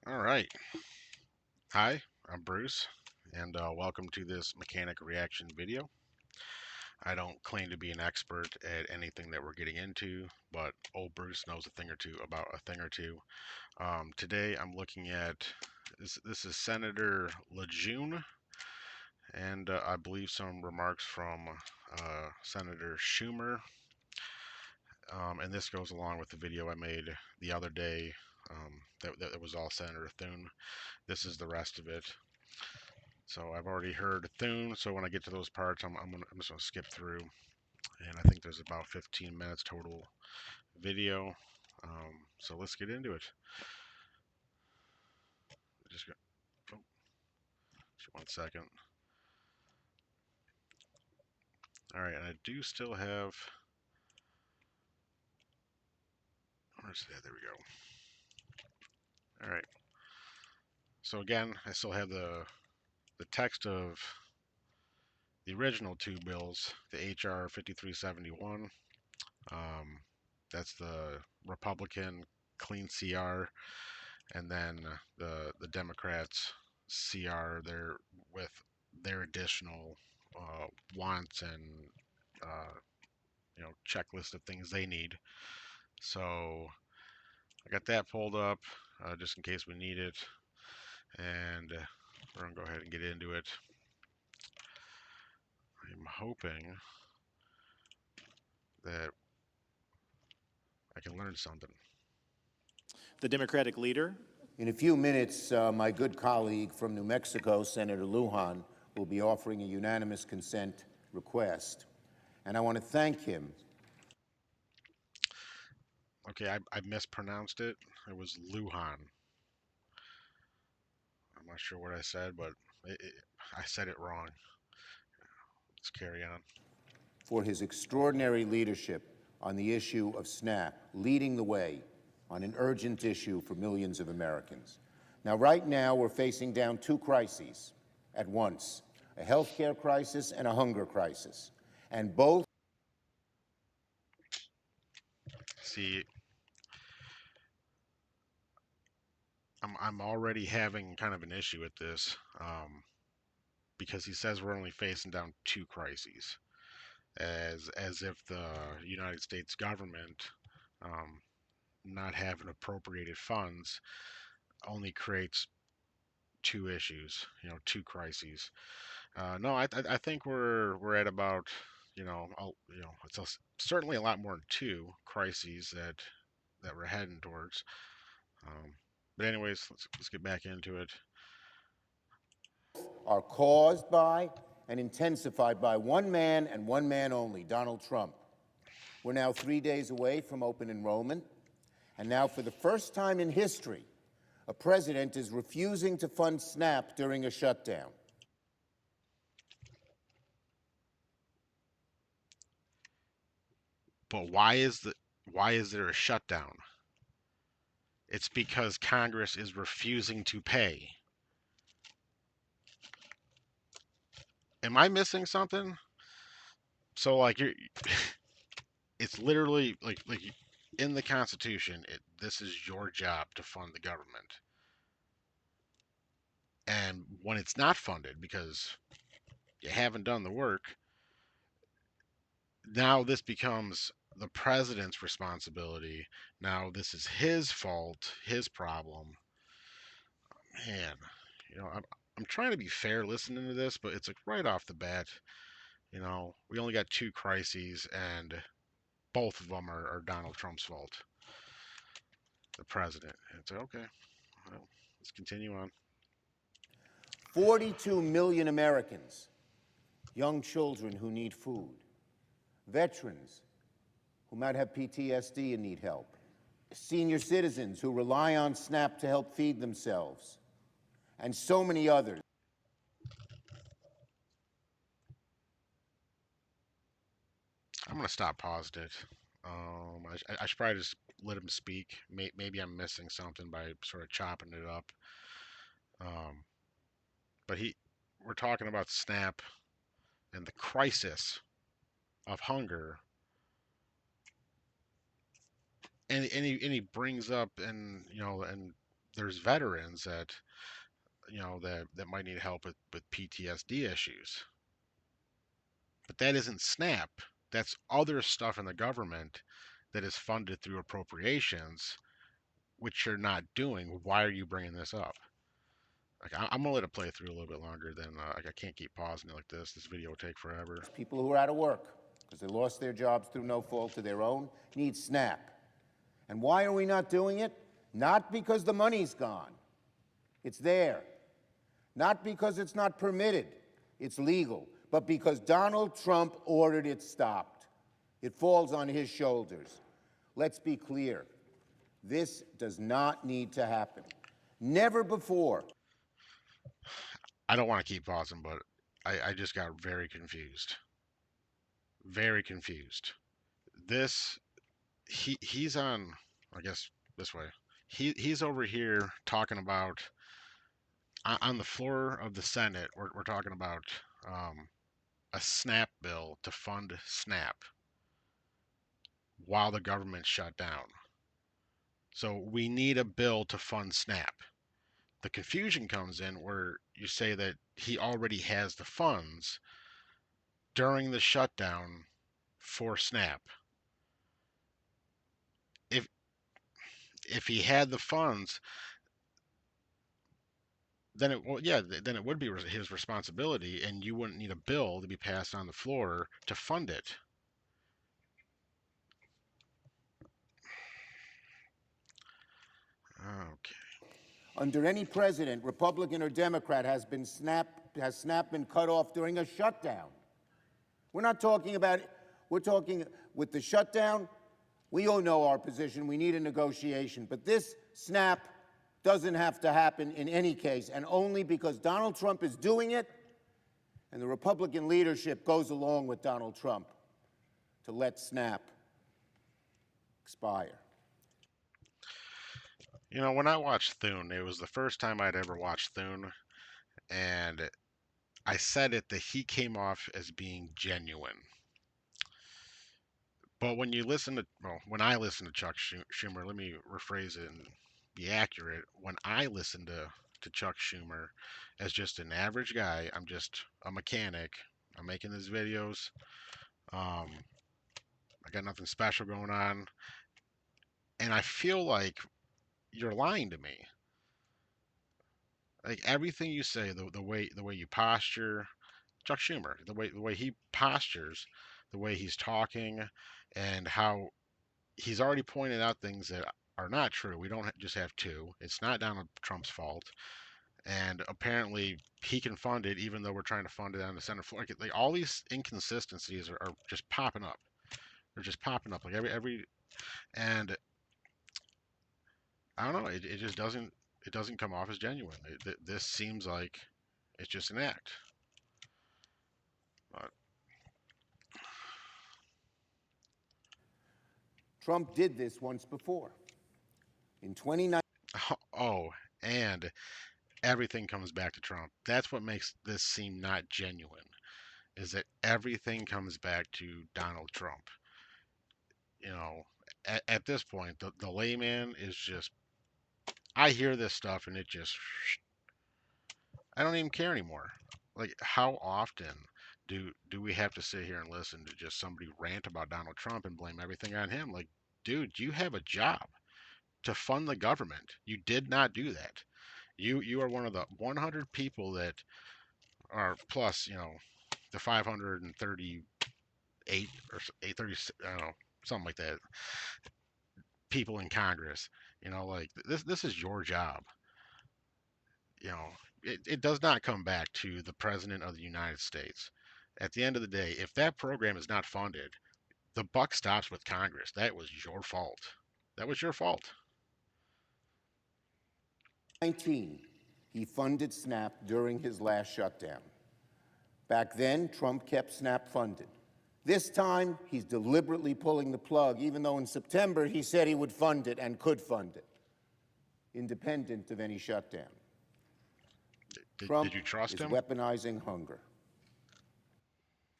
All right. Hi, I'm Bruce, and welcome to this mechanic reaction video. I don't claim to be an expert at anything that we're getting into, but old Bruce knows a thing or two about a thing or two. Today I'm looking at this is Senator Lujan, and I believe some remarks from Senator Schumer. And this goes along with the video I made the other day that was all Senator Thune. This is the rest of it. So I've already heard Thune, so when I get to those parts, I'm just gonna skip through, and I think there's about 15 minutes total video. So let's get into it. Just, oh, just 1 second. All right, and I do still have. Where's that? There we go. All right. So again, I still have the text of the original two bills, the HR 5371. Um, that's the Republican clean CR, and then the Democrats CR there with their additional wants and uh, checklist of things they need. So I got that pulled up just in case we need it, and we're gonna go ahead and get into it. I'm hoping that I can learn something. The Democratic leader. In a few minutes, my good colleague from New Mexico, Senator Lujan, will be offering a unanimous consent request. And I want to thank him. Okay, I mispronounced it. It was Lujan. I'm not sure what I said, but I said it wrong. Let's carry on. For his extraordinary leadership on the issue of SNAP, leading the way on an urgent issue for millions of Americans. Now, right now, we're facing down two crises at once, a health care crisis and a hunger crisis. And both See, I'm already having kind of an issue with this because he says we're only facing down two crises, as if the United States government um, not having appropriated funds only creates two issues, two crises. No, I think we're at about it's certainly a lot more than two crises that we're heading towards. But anyways, let's get back into it. are caused by and intensified by one man and one man only, Donald Trump. We're now 3 days away from open enrollment, and now for the first time in history, a president is refusing to fund SNAP during a shutdown. But why is there a shutdown? It's because Congress is refusing to pay. Am I missing something? So like it's literally like in the Constitution, this is your job to fund the government. And when it's not funded because you haven't done the work, now this becomes the president's responsibility. Now this is his fault, his problem. Man, I'm trying to be fair listening to this, but it's like right off the bat, we only got two crises, and both of them are Donald Trump's fault, the president. And it's like, okay, well, let's continue on. 42 million Americans, young children who need food, veterans who might have PTSD and need help, senior citizens who rely on SNAP to help feed themselves, and so many others. I'm gonna stop paused it. I should probably just let him speak. Maybe I'm missing something by sort of chopping it up. Um, but we're talking about SNAP and the crisis of hunger, and he brings up and there's veterans that that might need help with PTSD issues. But that isn't SNAP. That's other stuff in the government that is funded through appropriations, which you're not doing. Why are you bringing this up? Like, I'm gonna let it play through a little bit longer than like I can't keep pausing it like this. This video will take forever. People who are out of work because they lost their jobs through no fault of their own need SNAP. And why are we not doing it? Not because the money's gone. It's there. Not because it's not permitted. It's legal. But because Donald Trump ordered it stopped. It falls on his shoulders. Let's be clear. This does not need to happen. Never before. I don't want to keep pausing, but I just got very confused. Very confused. This he's on, I guess this way. He's over here talking about on the floor of the Senate. We're talking about a SNAP bill to fund SNAP while the government shut down. So we need a bill to fund SNAP. The confusion comes in where you say that he already has the funds during the shutdown for SNAP. If if he had the funds, then it would be his responsibility, and you wouldn't need a bill to be passed on the floor to fund it. Okay. Under any president, Republican or Democrat, has SNAP been cut off during a shutdown. We're not talking about, we're talking with the shutdown, we all know our position, we need a negotiation, but this SNAP doesn't have to happen in any case, and only because Donald Trump is doing it, and the Republican leadership goes along with Donald Trump to let SNAP expire. You know, when I watched Thune, it was the first time I'd ever watched Thune, and I said it that he came off as being genuine. But when you listen to, well, when I listen to Chuck Schumer, let me rephrase it and be accurate. When I listen to Chuck Schumer as just an average guy, I'm just a mechanic. I'm making these videos. I got nothing special going on, and I feel like you're lying to me. Like everything you say, the way you posture, Chuck Schumer, the way he postures, the way he's talking, and how he's already pointed out things that are not true. We don't just have two. It's not Donald Trump's fault, and apparently he can fund it, even though we're trying to fund it on the Senate floor. Like all these inconsistencies are just popping up. They're just popping up like every and I don't know. It just doesn't come off as genuine. This seems like it's just an act. But Trump did this once before. In 2019. oh, and everything comes back to Trump. That's what makes this seem not genuine. Is that everything comes back to Donald Trump? You know, at this point, the layman is just. I hear this stuff and it just. I don't even care anymore. Like, how often do we have to sit here and listen to just somebody rant about Donald Trump and blame everything on him? Like, dude, you have a job to fund the government. You did not do that. You are one of the 100 people that are plus, the 538 or 830, I don't know, something like that, people in Congress. Like this is your job. It does not come back to the president of the United States. At the end of the day, if that program is not funded, the buck stops with Congress. That was your fault. That was your fault. 2019, he funded SNAP during his last shutdown. Back then, Trump kept SNAP funded. This time, he's deliberately pulling the plug, even though in September he said he would fund it and could fund it, independent of any shutdown. Trump Did you trust is him? weaponizing hunger.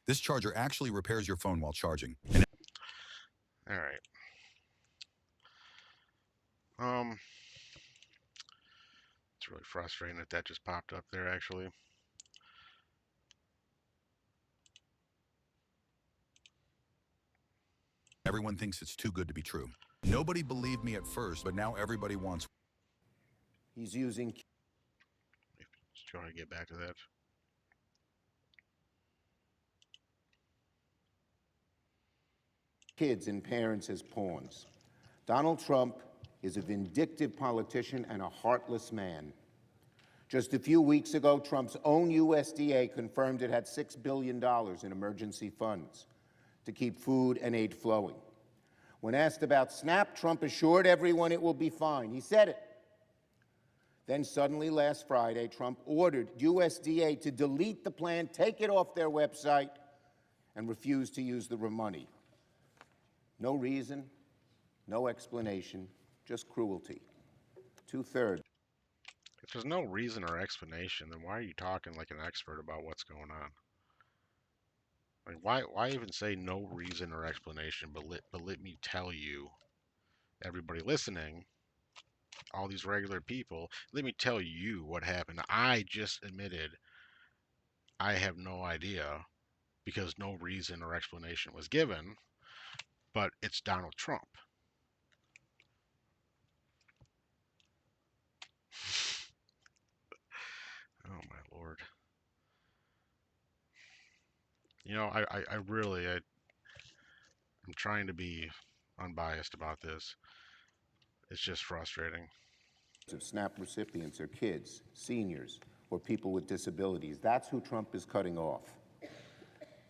This charger actually repairs your phone while charging. All right. It's really frustrating that that just popped up there, actually. Everyone thinks it's too good to be true. Nobody believed me at first, but now everybody wants. He's using Just trying to get back to that. kids and parents as pawns. Donald Trump is a vindictive politician and a heartless man. Just a few weeks ago, Trump's own USDA confirmed it had $6 billion in emergency funds to keep food and aid flowing. When asked about SNAP, Trump assured everyone it will be fine. He said it. Then suddenly last Friday, Trump ordered USDA to delete the plan, take it off their website, and refuse to use the money. No reason, no explanation, just cruelty. Two-thirds. If there's no reason or explanation, then why are you talking like an expert about what's going on? Like, why even say no reason or explanation, but let me tell you, everybody listening, all these regular people, let me tell you what happened. I just admitted I have no idea because no reason or explanation was given, but it's Donald Trump. Oh my lord. You know, I'm trying to be unbiased about this. It's just frustrating. Of SNAP recipients are kids, seniors, or people with disabilities. That's who Trump is cutting off.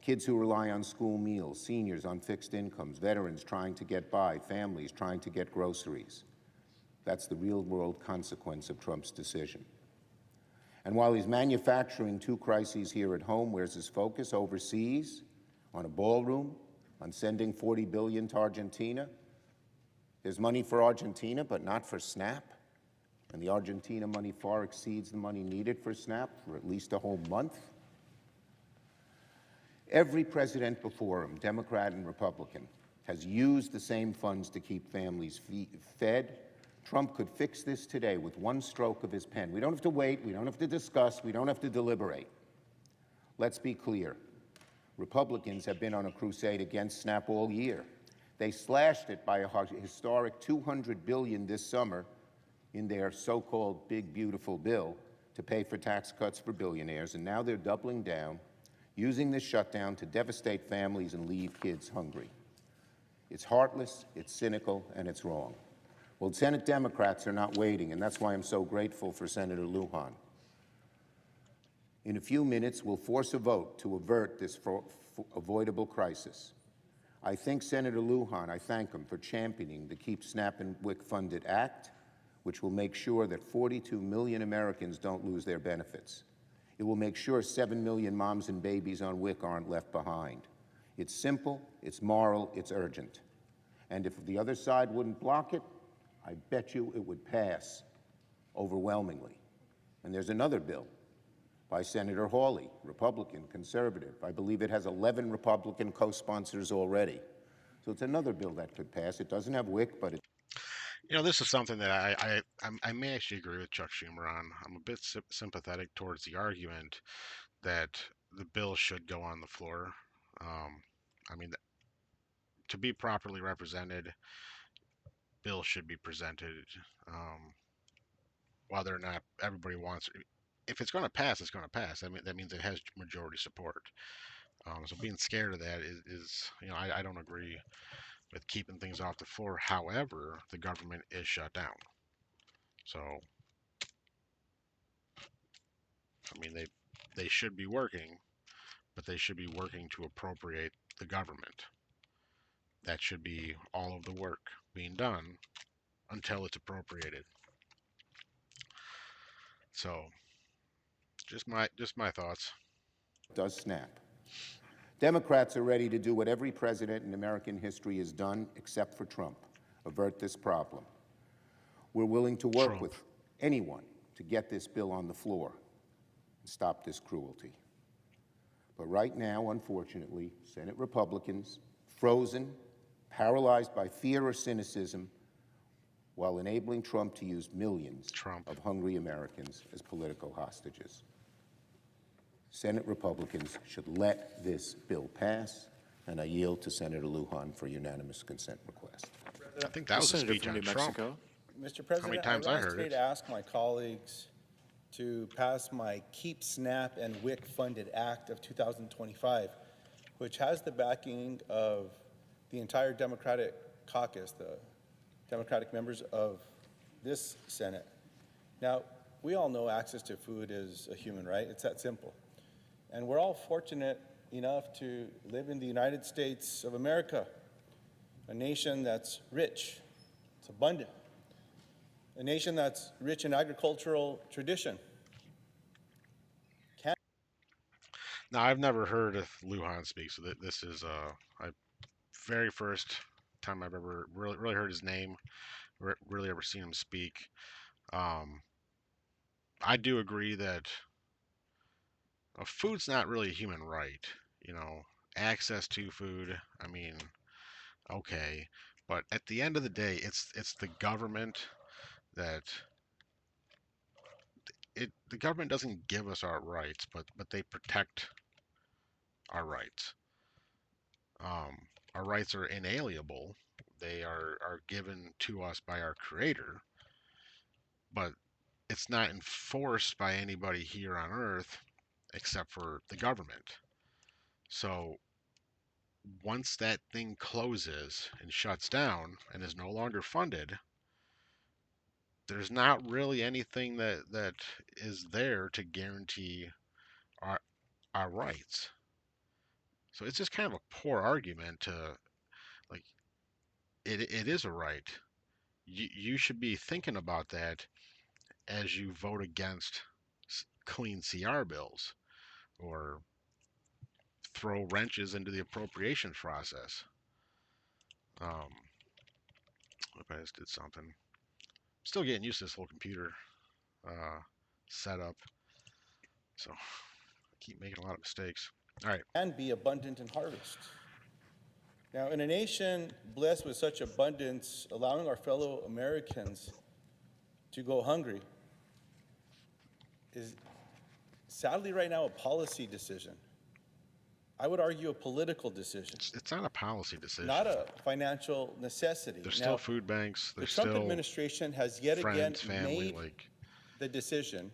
Kids who rely on school meals, seniors on fixed incomes, veterans trying to get by, families trying to get groceries. That's the real-world consequence of Trump's decision. And while he's manufacturing two crises here at home, where's his focus? Overseas, on a ballroom, on sending $40 billion to Argentina. There's money for Argentina, but not for SNAP. And the Argentina money far exceeds the money needed for SNAP for at least a whole month. Every president before him, Democrat and Republican, has used the same funds to keep families fed. Trump could fix this today with one stroke of his pen. We don't have to wait, we don't have to discuss, we don't have to deliberate. Let's be clear. Republicans have been on a crusade against SNAP all year. They slashed it by a historic $200 billion this summer in their so-called big, beautiful bill to pay for tax cuts for billionaires, and now they're doubling down, using this shutdown to devastate families and leave kids hungry. It's heartless, it's cynical, and it's wrong. Well, Senate Democrats are not waiting, and that's why I'm so grateful for Senator Lujan. In a few minutes, we'll force a vote to avert this avoidable crisis. I thank Senator Lujan, I thank him for championing the Keep SNAP and WIC Funded Act, which will make sure that 42 million Americans don't lose their benefits. It will make sure 7 million moms and babies on WIC aren't left behind. It's simple, it's moral, it's urgent. And if the other side wouldn't block it, I bet you it would pass overwhelmingly. And there's another bill by Senator Hawley, Republican, conservative. I believe it has 11 Republican co-sponsors already. So it's another bill that could pass. It doesn't have WIC, but it. You know, this is something that I may actually agree with Chuck Schumer on. I'm a bit sympathetic towards the argument that the bill should go on the floor. I mean, to be properly represented, bill should be presented. Whether or not everybody wants, if it's going to pass, it's going to pass. I mean, that means it has majority support. So being scared of that is you know, I don't agree with keeping things off the floor. However, the government is shut down. So, I mean, they should be working, but they should be working to appropriate the government. That should be all of the work being done until it's appropriated. So, just my thoughts. Does SNAP. Democrats are ready to do what every president in American history has done, except for Trump, avert this problem. We're willing to work with anyone to get this bill on the floor and stop this cruelty. But right now, unfortunately, Senate Republicans, frozen, paralyzed by fear or cynicism, while enabling Trump to use millions Trump. of hungry Americans as political hostages. Senate Republicans should let this bill pass, and I yield to Senator Lujan for unanimous consent request. I think that was a Senator speech from on New Trump. Mexico. Mr. President, times I rise heard today it? to ask my colleagues to pass my Keep SNAP and WIC funded Act of 2025, which has the backing of the entire Democratic caucus, the Democratic members of this Senate. Now, we all know access to food is a human right. It's that simple. And we're all fortunate enough to live in the United States of America, a nation that's rich, it's abundant, a nation that's rich in agricultural tradition. Now, I've never heard of Lujan speak, so this is I very first time I've ever really heard his name, really ever seen him speak. I do agree that food's not really a human right. You know, access to food. I mean, okay, but at the end of the day, it's the government that the government doesn't give us our rights, but they protect our rights. Our rights are inalienable. They are given to us by our Creator, but it's not enforced by anybody here on Earth except for the government. So once that thing closes and shuts down and is no longer funded, there's not really anything that is there to guarantee our our rights. So it's just kind of a poor argument to like it is a right. You should be thinking about that as you vote against clean CR bills or throw wrenches into the appropriations process. If I just did something, still getting used to this whole computer uh, setup, so I keep making a lot of mistakes. All right. And be abundant in harvest. Now, in a nation blessed with such abundance, allowing our fellow Americans to go hungry is sadly right now a policy decision. I would argue a political decision. It's not a policy decision. Not a financial necessity. There's now, still food banks. There's the Trump still administration has yet friends, again family, made like the decision,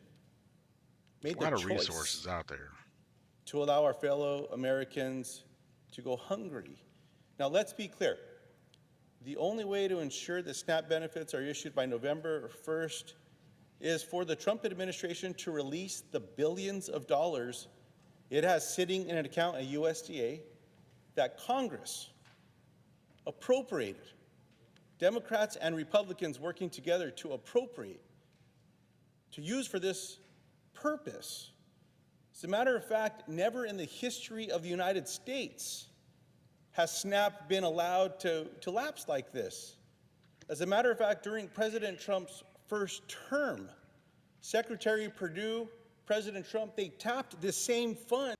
made a lot the of choice resources out there. to allow our fellow Americans to go hungry. Now, let's be clear. The only way to ensure that SNAP benefits are issued by November 1st is for the Trump administration to release the billions of dollars it has sitting in an account at USDA that Congress appropriated. Democrats and Republicans working together to appropriate, to use for this purpose. As a matter of fact, never in the history of the United States has SNAP been allowed to lapse like this. As a matter of fact, during President Trump's first term, Secretary Perdue, President Trump, they tapped this same fund.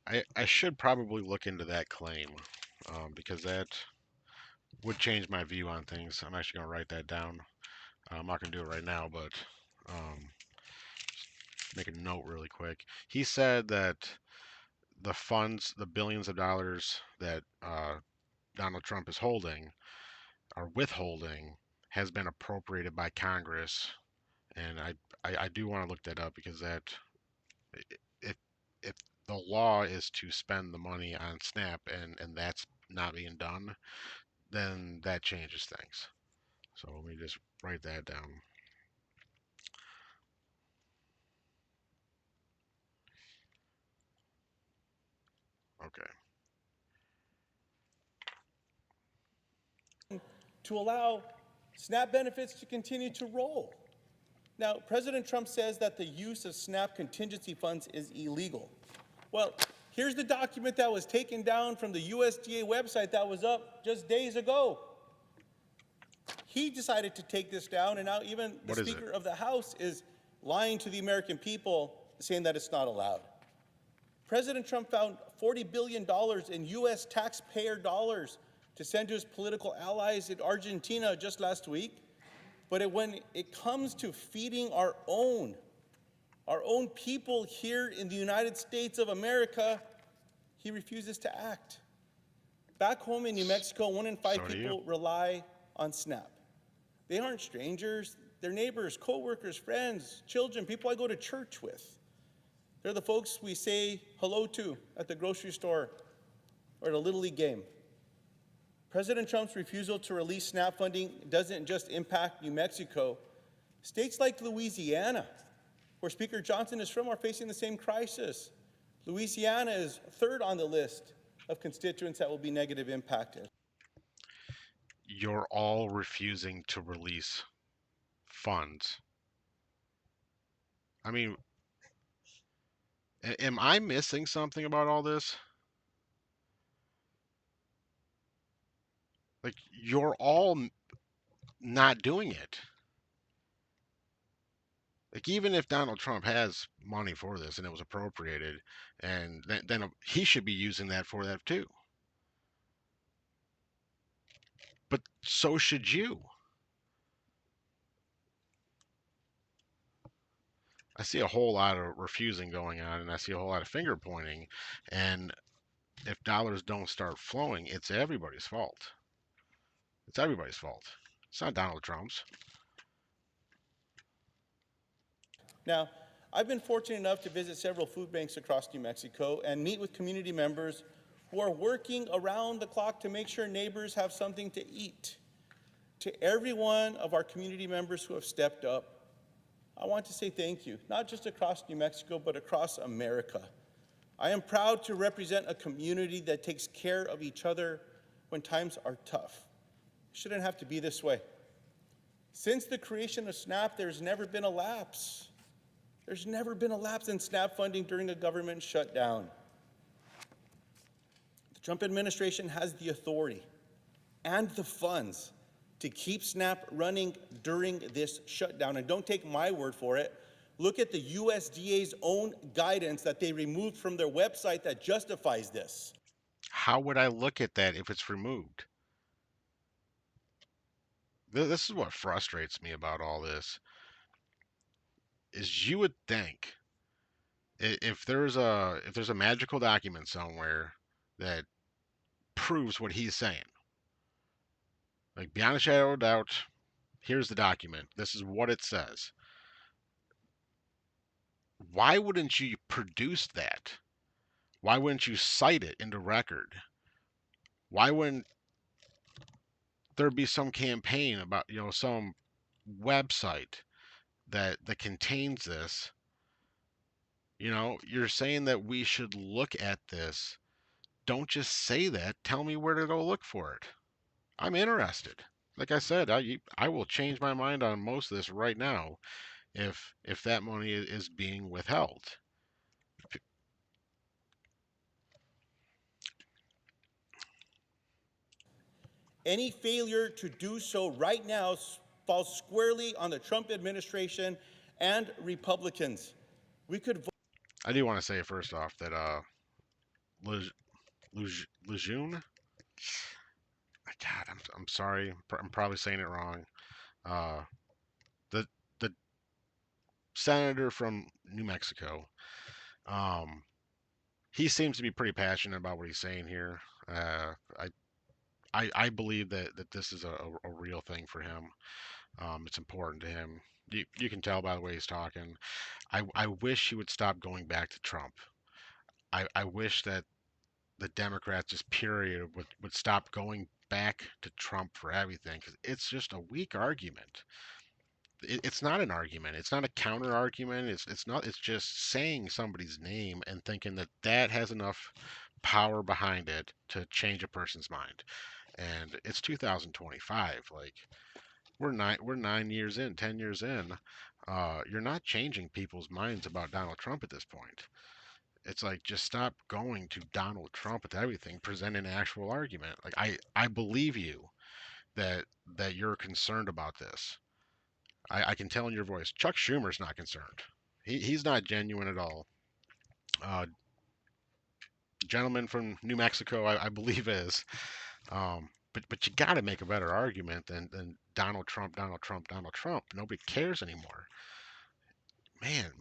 I should probably look into that claim because that would change my view on things. I'm actually going to write that down. I'm not going to do it right now, but make a note really quick. He said that the funds, the billions of dollars that Donald Trump is holding, or withholding, has been appropriated by Congress. And I do want to look that up because that if the law is to spend the money on SNAP and that's not being done, then that changes things. So let me just write that down. Okay. To allow SNAP benefits to continue to roll. Now, President Trump says that the use of SNAP contingency funds is illegal. Well, here's the document that was taken down from the USDA website that was up just days ago. He decided to take this down, and now even the Speaker of the House is lying to the American people, saying that it's not allowed. President Trump found $40 billion in U.S. taxpayer dollars to send to his political allies in Argentina just last week. But when it comes to feeding our own people here in the United States of America, he refuses to act. Back home in New Mexico, 1 in 5 So do you. people rely on SNAP. They aren't strangers. They're neighbors, coworkers, friends, children, people I go to church with. They're the folks we say hello to at the grocery store or at a Little League game. President Trump's refusal to release SNAP funding doesn't just impact New Mexico. States like Louisiana, where Speaker Johnson is from, are facing the same crisis. Louisiana is third on the list of constituents that will be negatively impacted. You're all refusing to release funds. I mean, am I missing something about all this? Like, you're all not doing it. Like, even if Donald Trump has money for this and it was appropriated, and then he should be using that for that too. But so should you. I see a whole lot of refusing going on, and I see a whole lot of finger pointing. And if dollars don't start flowing, it's everybody's fault. It's everybody's fault. It's not Donald Trump's. Now, I've been fortunate enough to visit several food banks across New Mexico and meet with community members who are working around the clock to make sure neighbors have something to eat. To every one of our community members who have stepped up, I want to say thank you, not just across New Mexico, but across America. I am proud to represent a community that takes care of each other when times are tough. It shouldn't have to be this way. Since the creation of SNAP, there's never been a lapse. There's never been a lapse in SNAP funding during a government shutdown. The Trump administration has the authority and the funds to keep SNAP running during this shutdown. And don't take my word for it. Look at the USDA's own guidance that they removed from their website that justifies this. How would I look at that if it's removed? This is what frustrates me about all this. Is you would think if there's a magical document somewhere that proves what he's saying, like beyond a shadow of doubt, here's the document. This is what it says. Why wouldn't you produce that? Why wouldn't you cite it into record? Why wouldn't there be some campaign about, some website that contains this? You're saying that we should look at this. Don't just say that. Tell me where to go look for it. I'm interested. Like I said, I will change my mind on most of this right now if that money is being withheld. Any failure to do so right now falls squarely on the Trump administration and Republicans. We could vote. I do want to say first off that Lujan, God, I'm sorry, I'm probably saying it wrong. The senator from New Mexico, he seems to be pretty passionate about what he's saying here. I believe that this is a real thing for him. It's important to him. You can tell by the way he's talking. I wish he would stop going back to Trump. I wish that the Democrats, just period, would stop going back to Trump for everything, because it's just a weak argument. It's not an argument. It's not a counter argument. It's not. It's just saying somebody's name and thinking that that has enough power behind it to change a person's mind. And it's 2025. Like we're 9 years in, 10 years in. You're not changing people's minds about Donald Trump at this point. It's like, just stop going to Donald Trump with everything. Present an actual argument. Like I believe you that you're concerned about this. I can tell in your voice. Chuck Schumer's not concerned. He's not genuine at all. The gentleman from New Mexico, I believe is. but you got to make a better argument than Donald Trump, Donald Trump, Donald Trump. Nobody cares anymore. Man,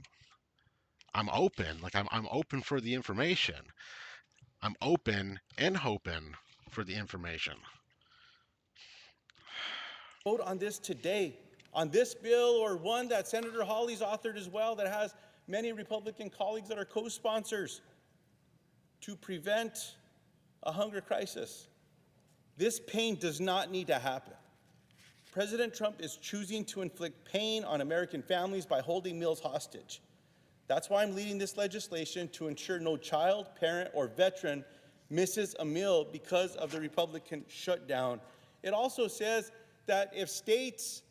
I'm open. Like I'm open for the information. I'm open and hoping for the information. Vote on this today, on this bill or one that Senator Hawley's authored as well that has many Republican colleagues that are co-sponsors to prevent a hunger crisis. This pain does not need to happen. President Trump is choosing to inflict pain on American families by holding meals hostage. That's why I'm leading this legislation to ensure no child, parent, or veteran misses a meal because of the Republican shutdown. It also says that if states,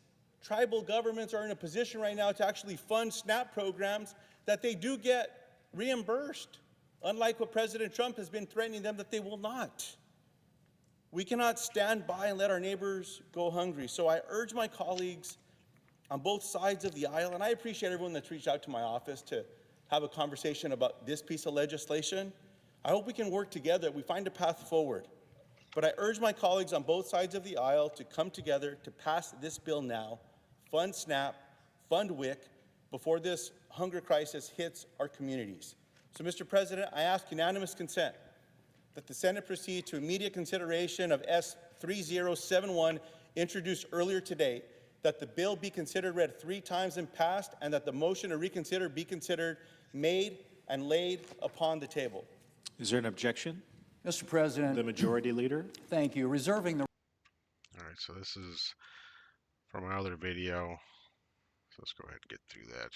tribal governments are in a position right now to actually fund SNAP programs, that they do get reimbursed, unlike what President Trump has been threatening them that they will not. We cannot stand by and let our neighbors go hungry. So I urge my colleagues on both sides of the aisle, and I appreciate everyone that's reached out to my office to have a conversation about this piece of legislation. I hope we can work together, we find a path forward. But I urge my colleagues on both sides of the aisle to come together to pass this bill now, fund SNAP, fund WIC, before this hunger crisis hits our communities. So, Mr. President, I ask unanimous consent that the Senate proceed to immediate consideration of S 3071 introduced earlier today, that the bill be considered read 3 times and passed, and that the motion to reconsider be considered made and laid upon the table. Is there an objection? Mr. President, The Majority Leader. thank you. Reserving the All right, so this is from my other video. So let's go ahead and get through that.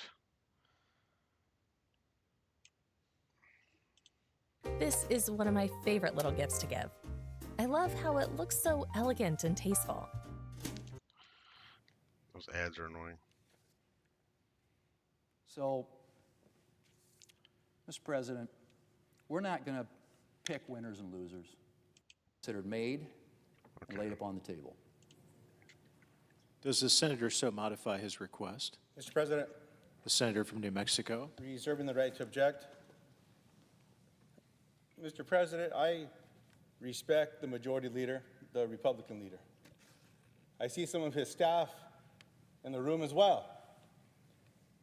This is one of my favorite little gifts to give. I love how it looks so elegant and tasteful. Those ads are annoying. So, Mr. President, we're not going to pick winners and losers. Considered made and laid upon the table. Does the senator so modify his request? Mr. President, The senator from New Mexico. reserving the right to object. Mr. President, I respect the majority leader, the Republican leader. I see some of his staff in the room as well,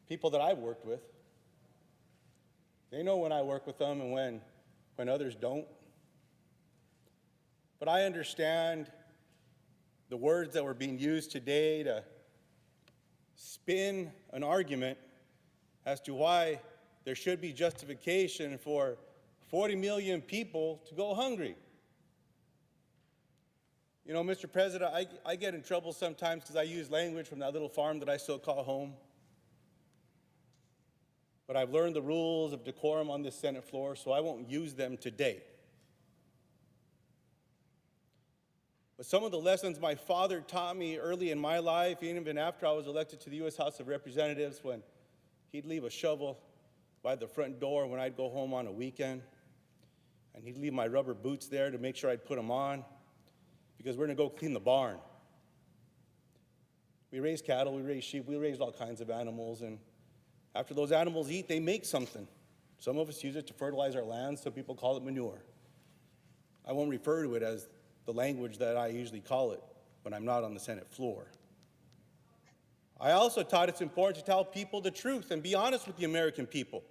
people that I've worked with. They know when I work with them and when others don't. But I understand the words that were being used today to spin an argument as to why there should be justification for 40 million people to go hungry. You know, Mr. President, I get in trouble sometimes because I use language from that little farm that I still call home. But I've learned the rules of decorum on this Senate floor, so I won't use them today. But some of the lessons my father taught me early in my life, even after I was elected to the U.S. House of Representatives, when he'd leave a shovel by the front door when I'd go home on a weekend, and he'd leave my rubber boots there to make sure I'd put them on, because we're going to go clean the barn. We raise cattle, we raise sheep, we raise all kinds of animals, and after those animals eat, they make something. Some of us use it to fertilize our lands, some people call it manure. I won't refer to it as the language that I usually call it when I'm not on the Senate floor. I also taught it's important to tell people the truth and be honest with the American people.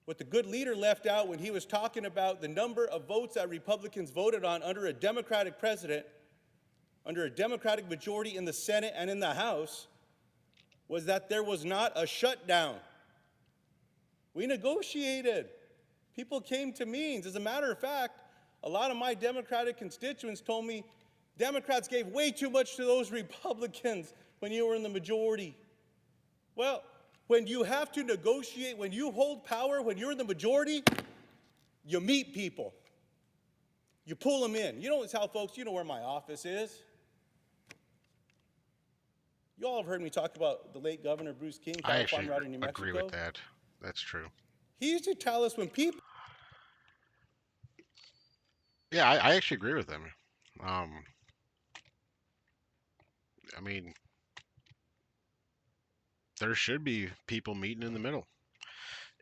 What the good leader left out when he was talking about the number of votes that Republicans voted on under a Democratic president, under a Democratic majority in the Senate and in the House, was that there was not a shutdown. We negotiated. People came to meetings. As a matter of fact, a lot of my Democratic constituents told me Democrats gave way too much to those Republicans when you were in the majority. Well, when you have to negotiate, when you hold power, when you're in the majority, you meet people. You pull them in. You know how, folks, you know where my office is. You all have heard me talk about the late Governor Bruce King, I cattle farmer actually out in New Mexico. agree with that. That's true. He used to tell us when people Yeah, I actually agree with him. I mean, there should be people meeting in the middle.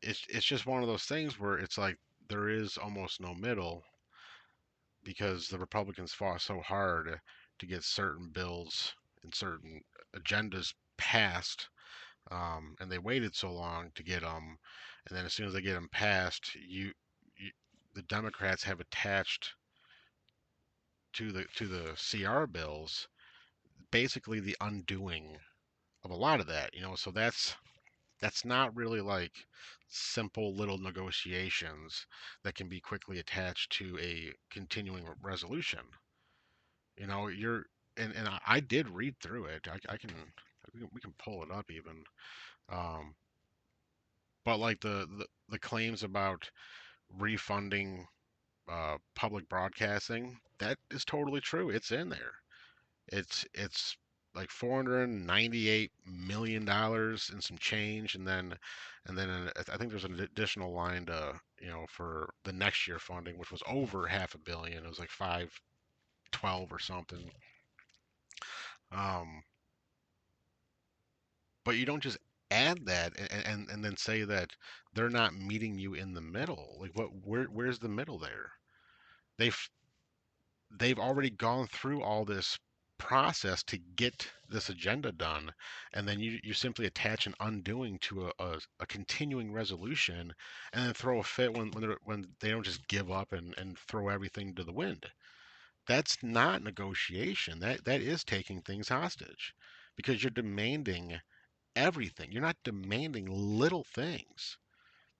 It's just one of those things where it's like there is almost no middle. because the Republicans fought so hard to get certain bills and certain agendas passed, and they waited so long to get them, and then as soon as they get them passed, you the Democrats have attached to the CR bills basically the undoing of a lot of that, so that's not really like simple little negotiations that can be quickly attached to a continuing resolution. You're and I did read through it. I can we can pull it up even. Um, but like the claims about refunding public broadcasting, that is totally true. It's in there. It's like $498 million and some change, and then I think there's an additional line to for the next year funding, which was over half a billion. It was like 512 or something. Um, but you don't just add that and then say that they're not meeting you in the middle. Like where's the middle there? They've they've already gone through all this process to get this agenda done, and then you simply attach an undoing to a continuing resolution, and then throw a fit when they don't just give up and throw everything to the wind. That's not negotiation. That is taking things hostage, because you're demanding everything. You're not demanding little things.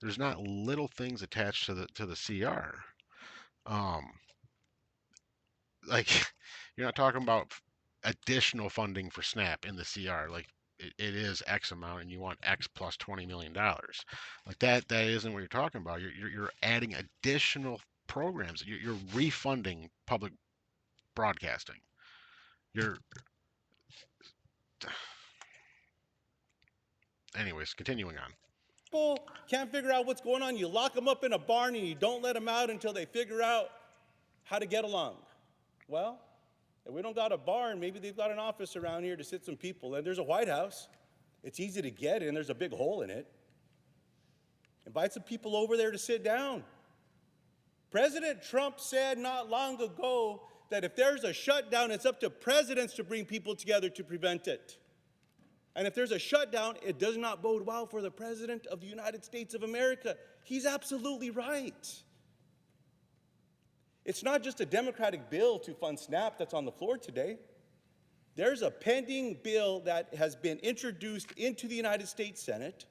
There's not little things attached to the CR. Um, like you're not talking about additional funding for SNAP in the CR. Like it is X amount, and you want X plus $20 million. Like that isn't what you're talking about. You're adding additional programs. You're refunding public broadcasting. You're anyways continuing on. People can't figure out what's going on. You lock them up in a barn and you don't let them out until they figure out how to get along. Well, if we don't got a barn, maybe they've got an office around here to sit some people. And there's a Whitehouse. It's easy to get in. There's a big hole in it. Invite some people over there to sit down. President Trump said not long ago that if there's a shutdown, it's up to presidents to bring people together to prevent it. And if there's a shutdown, it does not bode well for the President of the United States of America. He's absolutely right. It's not just a Democratic bill to fund SNAP that's on the floor today. There's a pending bill that has been introduced into the United States Senate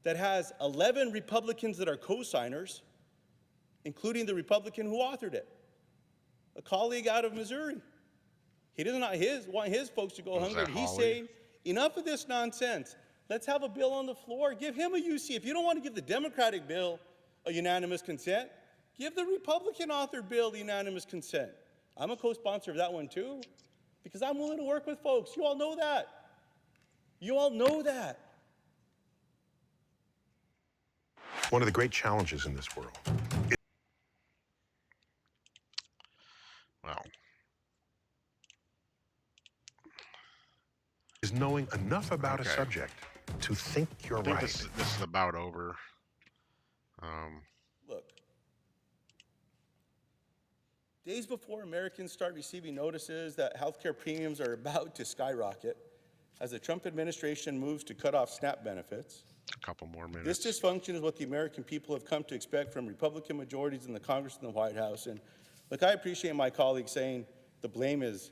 that has 11 Republicans that are co-signers, including the Republican who authored it, a colleague out of Missouri. He does not want his folks to go hungry. He's saying, enough of this nonsense. Let's have a bill on the floor. Give him a UC. If you don't want to give the Democratic bill a unanimous consent, give the Republican-authored bill the unanimous consent. I'm a co-sponsor of that one, too, because I'm willing to work with folks. You all know that. You all know that. One of the great challenges in this world Well, is knowing enough about a okay. subject to think you're I think right. this is about over. Look, days before Americans start receiving notices that healthcare premiums are about to skyrocket as the Trump administration moves to cut off SNAP benefits, A couple more minutes. this dysfunction is what the American people have come to expect from Republican majorities in the Congress and the White House. And look, I appreciate my colleague saying the blame is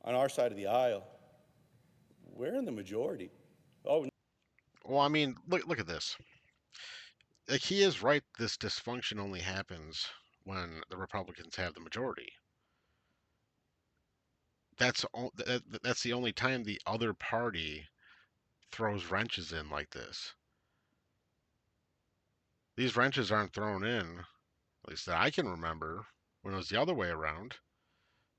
on our side of the aisle. We're in the majority. Oh, Well, I mean, look at this. Like he is right. This dysfunction only happens when the Republicans have the majority. That's the only time the other party throws wrenches in like this. These wrenches aren't thrown in, at least that I can remember, when it was the other way around.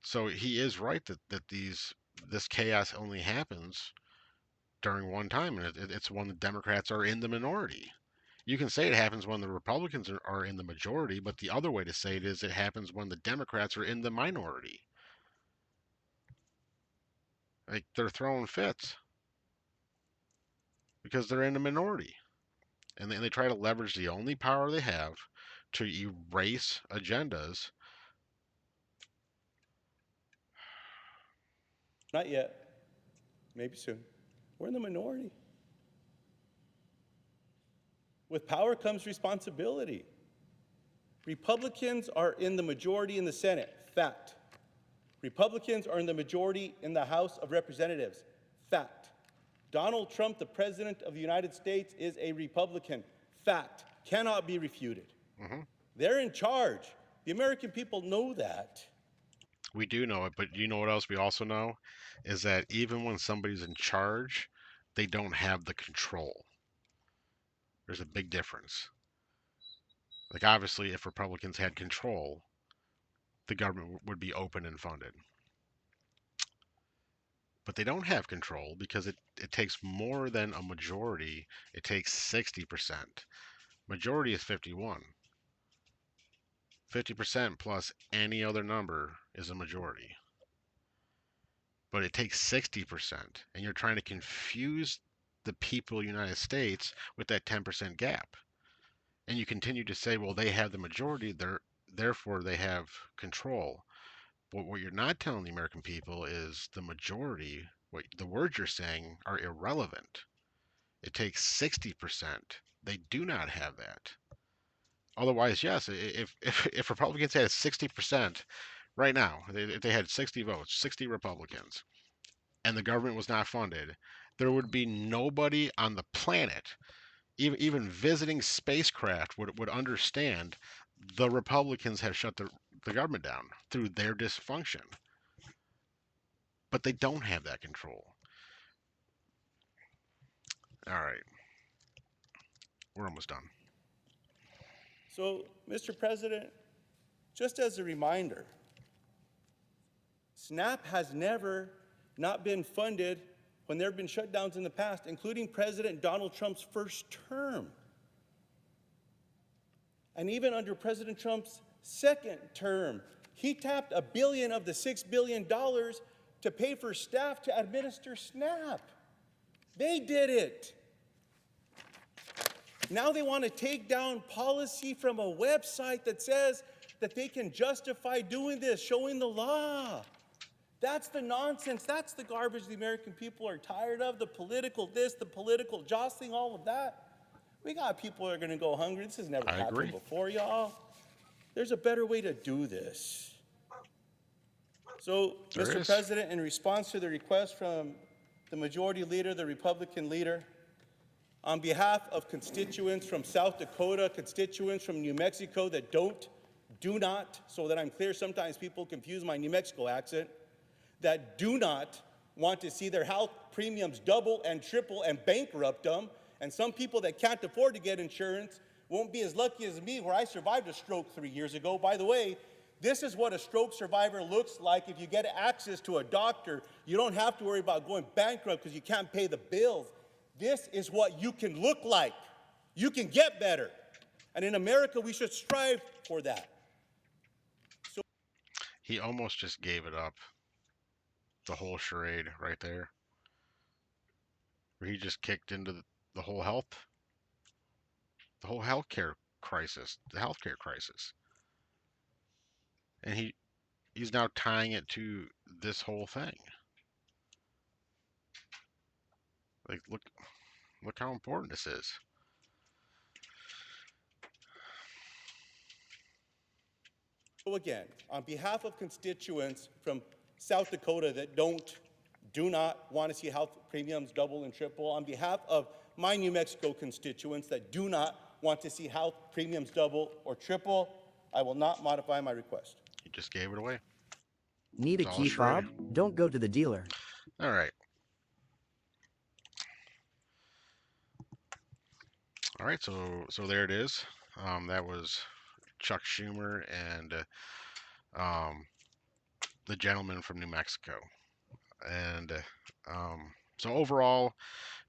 So he is right that this chaos only happens during one time, and it's when the Democrats are in the minority. You can say it happens when the Republicans are in the majority, but the other way to say it is it happens when the Democrats are in the minority. Like they're throwing fits because they're in the minority, and they try to leverage the only power they have to erase agendas Not yet. Maybe soon. We're in the minority. With power comes responsibility. Republicans are in the majority in the Senate. Fact. Republicans are in the majority in the House of Representatives. Fact. Donald Trump, the President of the United States, is a Republican. Fact. Cannot be refuted. They're in charge. The American people know that. We do know it, but you know what else we also know? Is that even when somebody's in charge, they don't have the control. There's a big difference. Like, obviously, if Republicans had control, the government would be open and funded. But they don't have control because it takes more than a majority. It takes 60%. Majority is 51. 50% plus any other number is a majority. But it takes 60%. And you're trying to confuse the people of the United States with that 10% gap. And you continue to say, well, they have the majority, therefore they have control. But what you're not telling the American people is the majority, what the words you're saying are irrelevant. It takes 60%. They do not have that. Otherwise, yes, if Republicans had 60% right now, if they had 60 votes, 60 Republicans, and the government was not funded, there would be nobody on the planet, even visiting spacecraft would understand the Republicans have shut the government down through their dysfunction. But they don't have that control. All right. We're almost done. So, Mr. President, just as a reminder, SNAP has never not been funded when there have been shutdowns in the past, including President Donald Trump's first term. And even under President Trump's second term, he tapped $1 billion of the $6 billion to pay for staff to administer SNAP. They did it. Now they want to take down policy from a website that says that they can justify doing this, showing the law. That's the nonsense. That's the garbage the American people are tired of, the political this, the political jostling, all of that. We got people that are going to go hungry. This has never happened before, y'all. There's a better way to do this. So, Mr. President, in response to the request from the majority leader, the Republican leader, on behalf of constituents from South Dakota, constituents from New Mexico that do not, so that I'm clear, sometimes people confuse my New Mexico accent, that do not want to see their health premiums double and triple and bankrupt them, and some people that can't afford to get insurance won't be as lucky as me, where I survived a stroke 3 years ago. By the way, this is what a stroke survivor looks like if you get access to a doctor. You don't have to worry about going bankrupt because you can't pay the bills. This is what you can look like. You can get better. And in America, we should strive for that. He almost just gave it up. The whole charade right there. Where he just kicked into the whole healthcare crisis, the healthcare crisis. And he's now tying it to this whole thing. Like, look how important this is. So again, on behalf of constituents from South Dakota that do not want to see health premiums double and triple, on behalf of my New Mexico constituents that do not want to see health premiums double or triple, I will not modify my request. He just gave it away. Need a key fob? Don't go to the dealer. All right. All right, so there it is. That was Chuck Schumer and the gentleman from New Mexico. And so overall,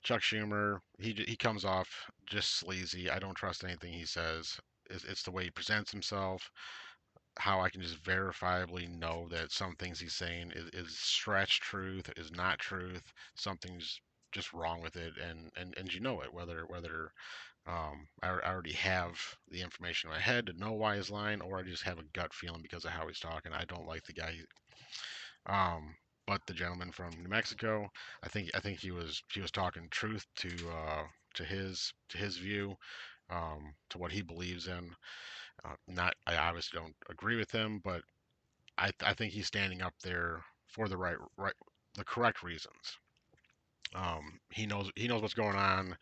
Chuck Schumer, he comes off just sleazy. I don't trust anything he says. It's the way he presents himself, how I can just verifiably know that some things he's saying is stretched truth, is not truth. Something's just wrong with it, and you know it, whether I already have the information in my head to know why he's lying, or I just have a gut feeling because of how he's talking. I don't like the guy. but the gentleman from New Mexico, I think he was talking truth to his view, to what he believes in. Not I obviously don't agree with him, but I think he's standing up there for the correct reasons. He knows what's going on,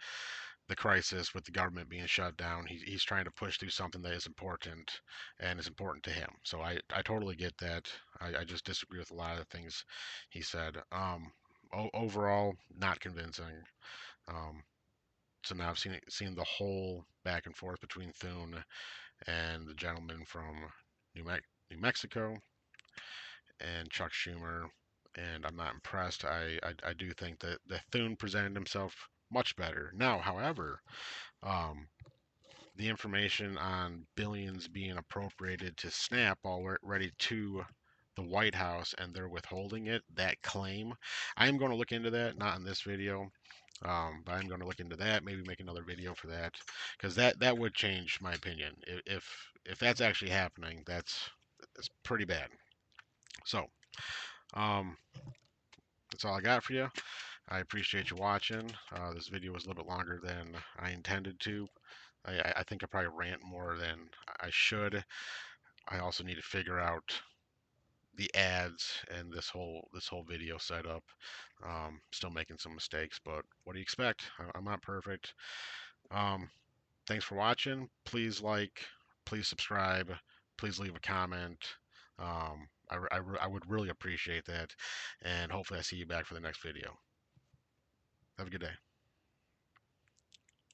the crisis with the government being shut down. He's trying to push through something that is important and is important to him. So I totally get that. I just disagree with a lot of the things he said. Overall, not convincing. Um, so now I've seen the whole back and forth between Thune and the gentleman from New Mexico and Chuck Schumer, and I'm not impressed. I do think that Thune presented himself much better. Now, however, um, the information on billions being appropriated to SNAP already to the White House and they're withholding it, that claim, I'm going to look into that, not in this video. But I'm going to look into that, maybe make another video for that, because that would change my opinion. If that's actually happening, that's pretty bad. So, um, that's all I got for you. I appreciate you watching. This video was a little bit longer than I intended to. I think I probably rant more than I should. I also need to figure out the ads and this whole video setup. Still making some mistakes, but what do you expect? I'm not perfect. Um, Thanks for watching. Please like, please subscribe, please leave a comment. I would really appreciate that, and hopefully I see you back for the next video. Have a good day.